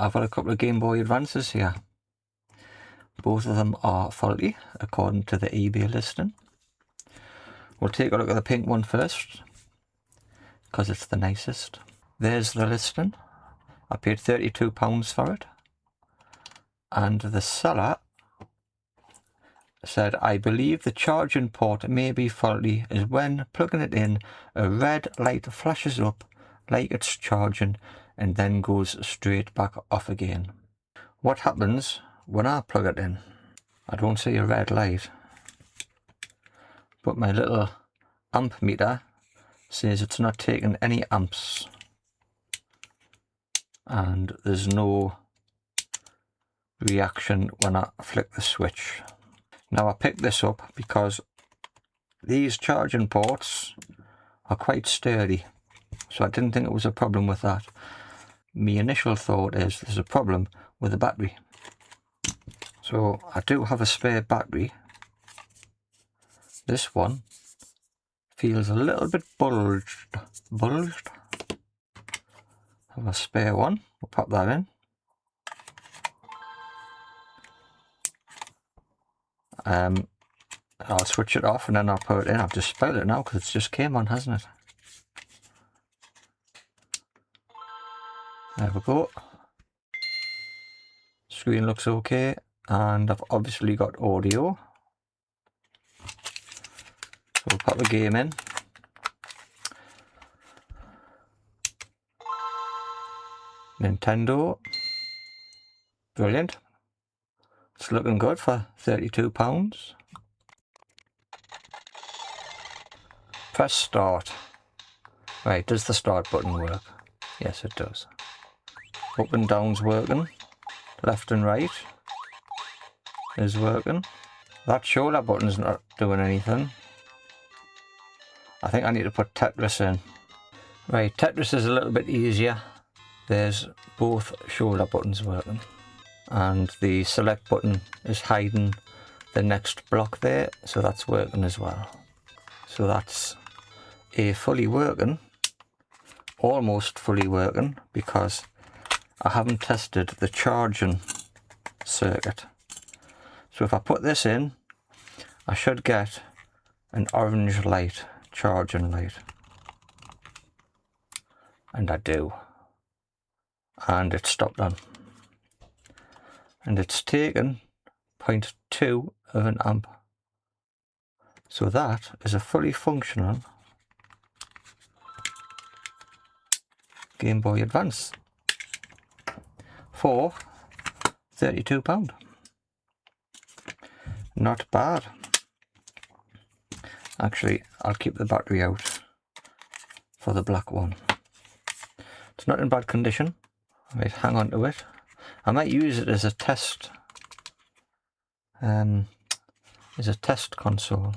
I've got a couple of Game Boy Advances here. Both of them are faulty according to the eBay listing. We'll take a look at the pink one first, because it's the nicest. There's the listing. I paid £32 for it. And the seller said, I believe the charging port may be faulty as when plugging it in, a red light flashes up like it's charging and then goes straight back off again. What happens when I plug it in? I don't see a red light, but my little amp meter says it's not taking any amps, and there's no reaction when I flick the switch. Now I picked this up because these charging ports are quite sturdy, so I didn't think it was a problem with that. My initial thought is there's a problem with the battery. So I do have a spare battery. This one feels a little bit bulged. Have a spare one. We'll pop that in. I'll switch it off and then I'll put it in. I've just spoiled it now because it just came on, hasn't it? There we go. Screen looks okay, and I've obviously got audio. So we'll pop the game in. Nintendo. Brilliant. It's looking good for £32. Press start. Right, does the start button work? Yes, it does. Up and down's working. Left and right is working. That shoulder button's not doing anything. I think I need to put Tetris in. Right, Tetris is a little bit easier. There's both shoulder buttons working. And the select button is hiding the next block there, so that's working as well. So that's a fully working, almost fully working, because I haven't tested the charging circuit. So if I put this in, I should get an orange light, charging light. And I do. And it's stopped on. And it's taken 0.2 of an amp. So that is a fully functional Game Boy Advance for £32. Not bad. Actually, I'll keep the battery out for the black one. It's not in bad condition. I might hang on to it. I might use it as a test console.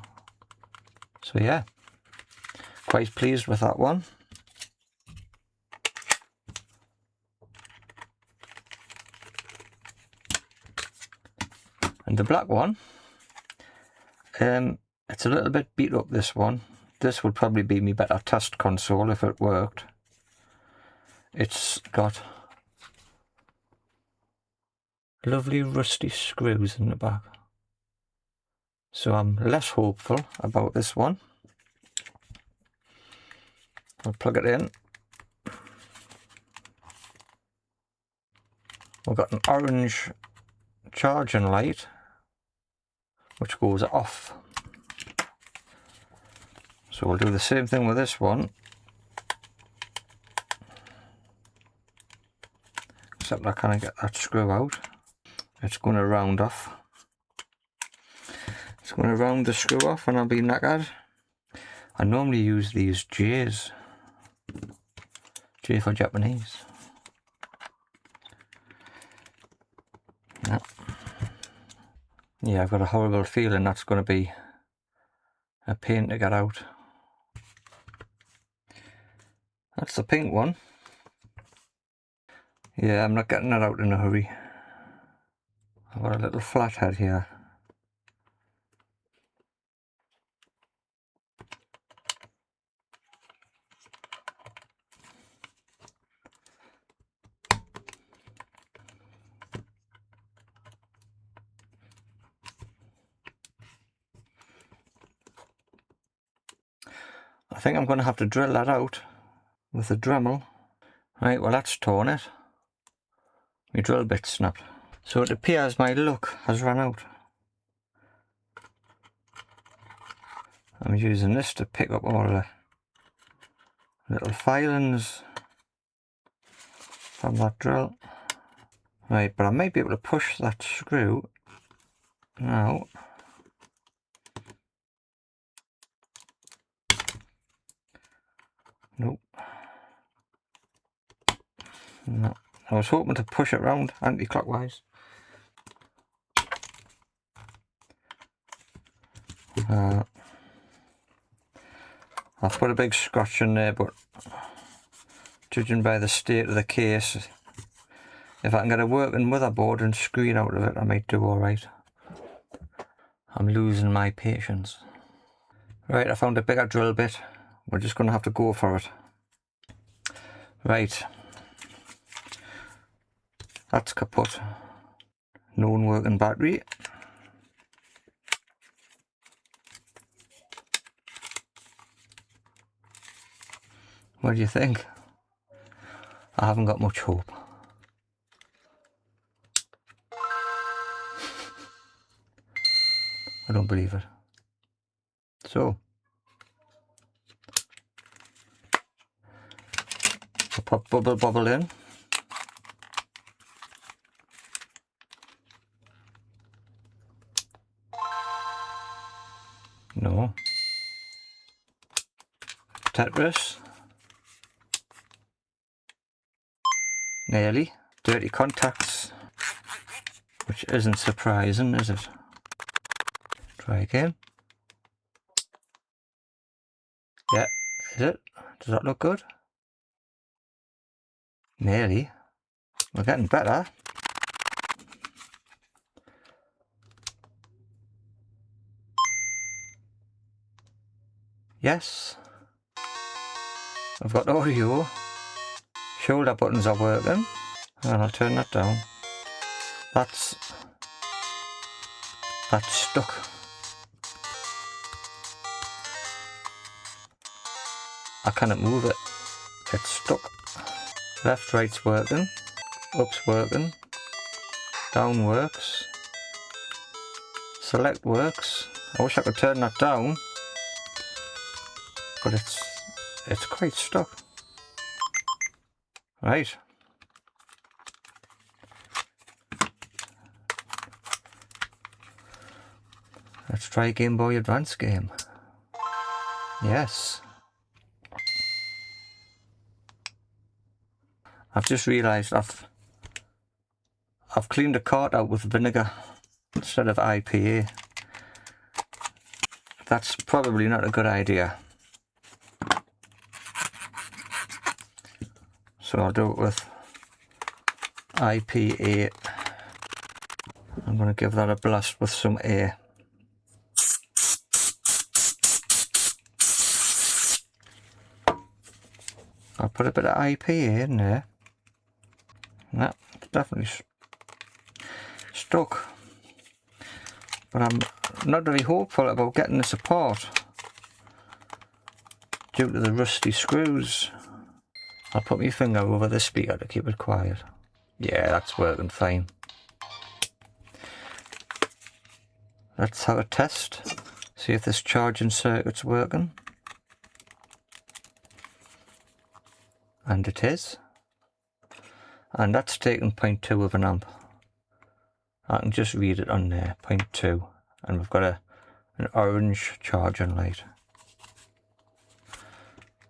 So yeah, quite pleased with that one. And the black one, it's a little bit beat up, this one. This would probably be my better test console if it worked. It's got lovely rusty screws in the back. So I'm less hopeful about this one. I'll plug it in. We've got an orange charging light which goes off. So we'll do the same thing with this one, except I can't get that screw out. It's going to round off. It's going to round the screw off and I'll be knackered. I normally use these J's. J for Japanese. Yeah, I've got a horrible feeling that's going to be a pain to get out. That's the pink one. Yeah, I'm not getting that out in a hurry. I've got a little flathead here. think I'm going to have to drill that out with the Dremel. Right, well that's torn it. My drill bit snapped. So it appears my luck has run out. I'm using this to pick up all the little filings from that drill. Right, but I might be able to push that screw now. Nope. No. I was hoping to push it round anti-clockwise. I've put a big scratch in there, but judging by the state of the case, if I can get a working motherboard and screen out of it, I might do alright. I'm losing my patience. Right, I found a bigger drill bit. We're just going to have to go for it. Right. That's kaput. Non-working battery. What do you think? I haven't got much hope. I don't believe it. So, I'll pop bubble in. No. Tetris. Nearly. Dirty contacts. Which isn't surprising, is it? Try again. Yeah, is it? Does that look good? Nearly. We're getting better. Yes. I've got audio. Shoulder buttons are working. And I'll turn that down. That's stuck. I cannot move it. It's stuck. Left, right's working. Up's working. Down works. Select works. I wish I could turn that down, but it's quite stuck. Right. Let's try a Game Boy Advance game. Yes. I've just realised I've cleaned the cart out with vinegar instead of IPA. That's probably not a good idea. So I'll do it with IPA. I'm going to give that a blast with some air. I'll put a bit of IPA in there. That it's definitely stuck. But I'm not very hopeful about getting this apart due to the rusty screws. I'll put my finger over the speaker to keep it quiet. Yeah, that's working fine. Let's have a test. See if this charging circuit's working. And it is. And that's taking 0.2 of an amp. I can just read it on there, 0.2. And we've got an orange charging light.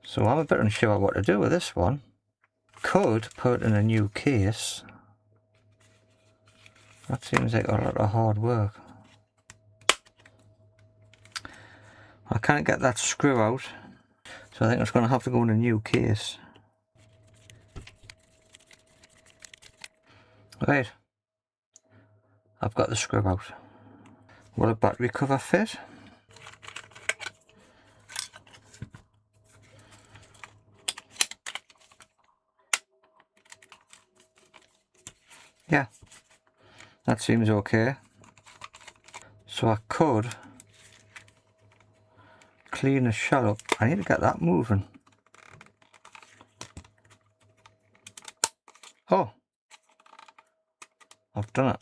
So I'm a bit unsure what to do with this one. Could put in a new case. That seems like a lot of hard work. I can't get that screw out, so I think it's going to have to go in a new case. Right, I've got the screw out. Will a battery cover fit? Yeah, that seems okay. So I could clean the shell up. I need to get that moving. Oh, I've done it.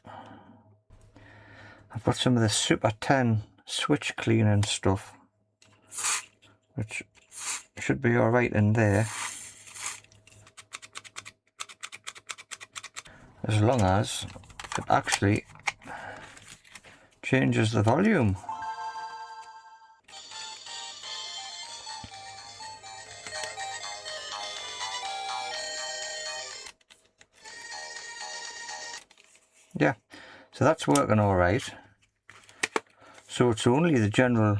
I've got some of the Super 10 switch cleaning stuff, which should be alright in there, as long as it actually changes the volume. Yeah, so that's working alright. So it's only the general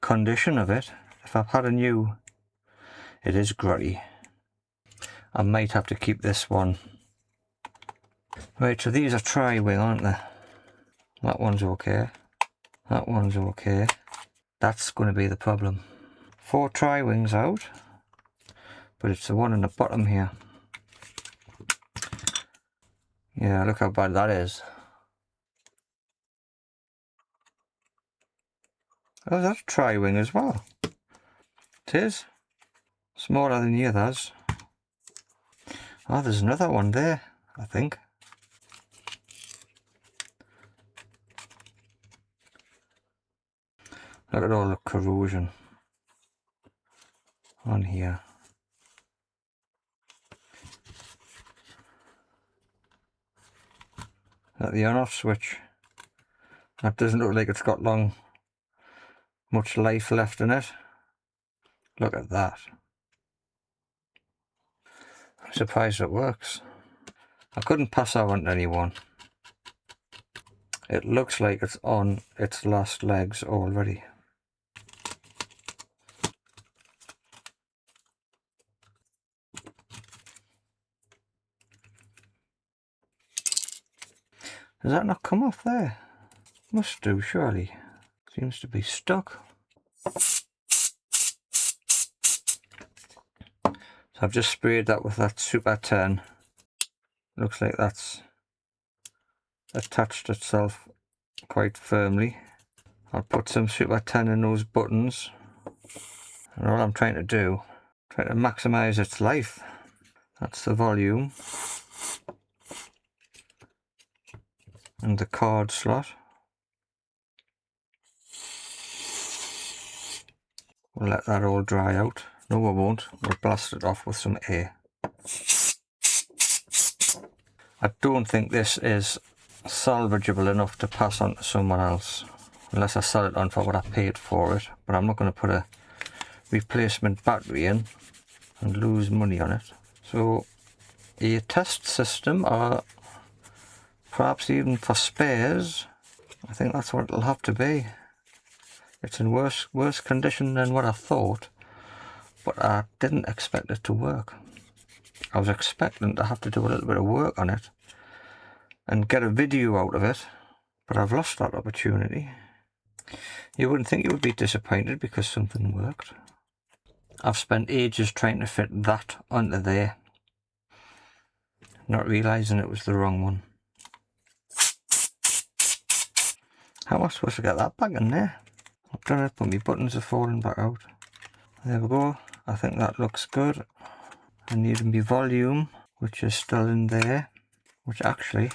condition of it. If I've had a new, it is grotty. I might have to keep this one. Right, so these are tri-wing, aren't they? That one's okay. That one's okay. That's going to be the problem. 4 tri-wings out, but it's the one in the bottom here. Yeah, look how bad that is. Oh, that's a tri-wing as well. It is. Smaller than the others. Oh, there's another one there, I think. Look at all the corrosion on here. At the on-off switch. That doesn't look like it's got much life left in it. Look at that. I'm surprised it works. I couldn't pass that on to anyone. It looks like it's on its last legs already. Does that not come off there? Must do, surely. Seems to be stuck. So I've just sprayed that with that Super 10. Looks like that's attached itself quite firmly. I'll put some Super 10 in those buttons. And all I'm trying to do, try to maximize its life. That's the volume. And the card slot. We'll let that all dry out. No, we won't. We'll blast it off with some air. I don't think this is salvageable enough to pass on to someone else. Unless I sell it on for what I paid for it. But I'm not going to put a replacement battery in and lose money on it. So a test system, or perhaps even for spares, I think that's what it'll have to be. It's in worse condition than what I thought, but I didn't expect it to work. I was expecting to have to do a little bit of work on it and get a video out of it, but I've lost that opportunity. You wouldn't think you would be disappointed because something worked. I've spent ages trying to fit that onto there, not realising it was the wrong one. How am I supposed to get that back in there? I've done it, but my buttons are falling back out. There we go. I think that looks good. I need my volume, which is still in there, which actually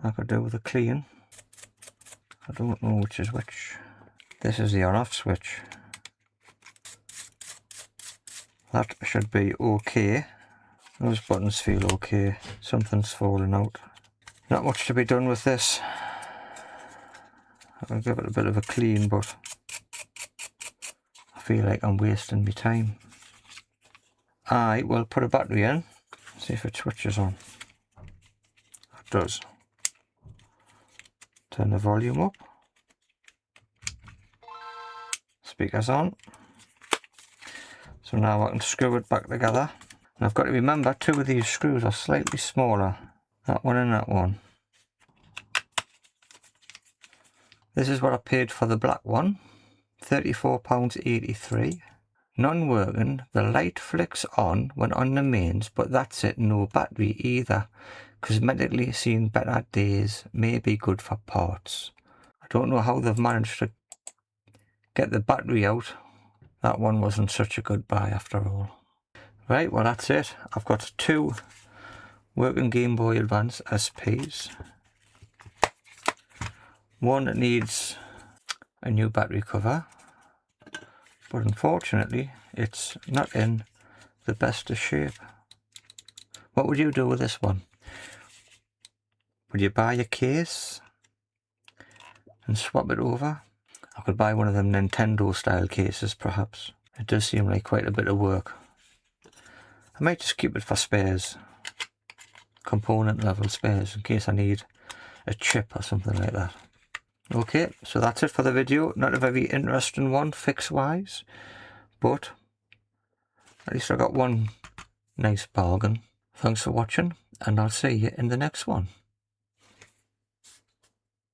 I could do with a clean. I don't know which is which. This is the on-off switch. That should be okay. Those buttons feel okay. Something's falling out. Not much to be done with this. I'll give it a bit of a clean, but I feel like I'm wasting my time. I will put a battery in, see if it switches on. It does. Turn the volume up. Speakers on. So now I can screw it back together. And I've got to remember 2 of these screws are slightly smaller. That one and that one. This is what I paid for the black one. £34.83. Non-working, the light flicks on when on the mains, but that's it, no battery either. Cosmetically seen better days, may be good for parts. I don't know how they've managed to get the battery out, that one wasn't such a good buy after all. Right, well that's it. I've got 2 working Game Boy Advance SPs. One needs a new battery cover, but unfortunately it's not in the best of shape. What would you do with this one? Would you buy a case and swap it over? I could buy one of them Nintendo style cases perhaps. It does seem like quite a bit of work. I might just keep it for spares, component level spares, in case I need a chip or something like that. Okay, so that's it for the video. Not a very interesting one fix wise, but at least I got one nice bargain. Thanks for watching, and I'll see you in the next one.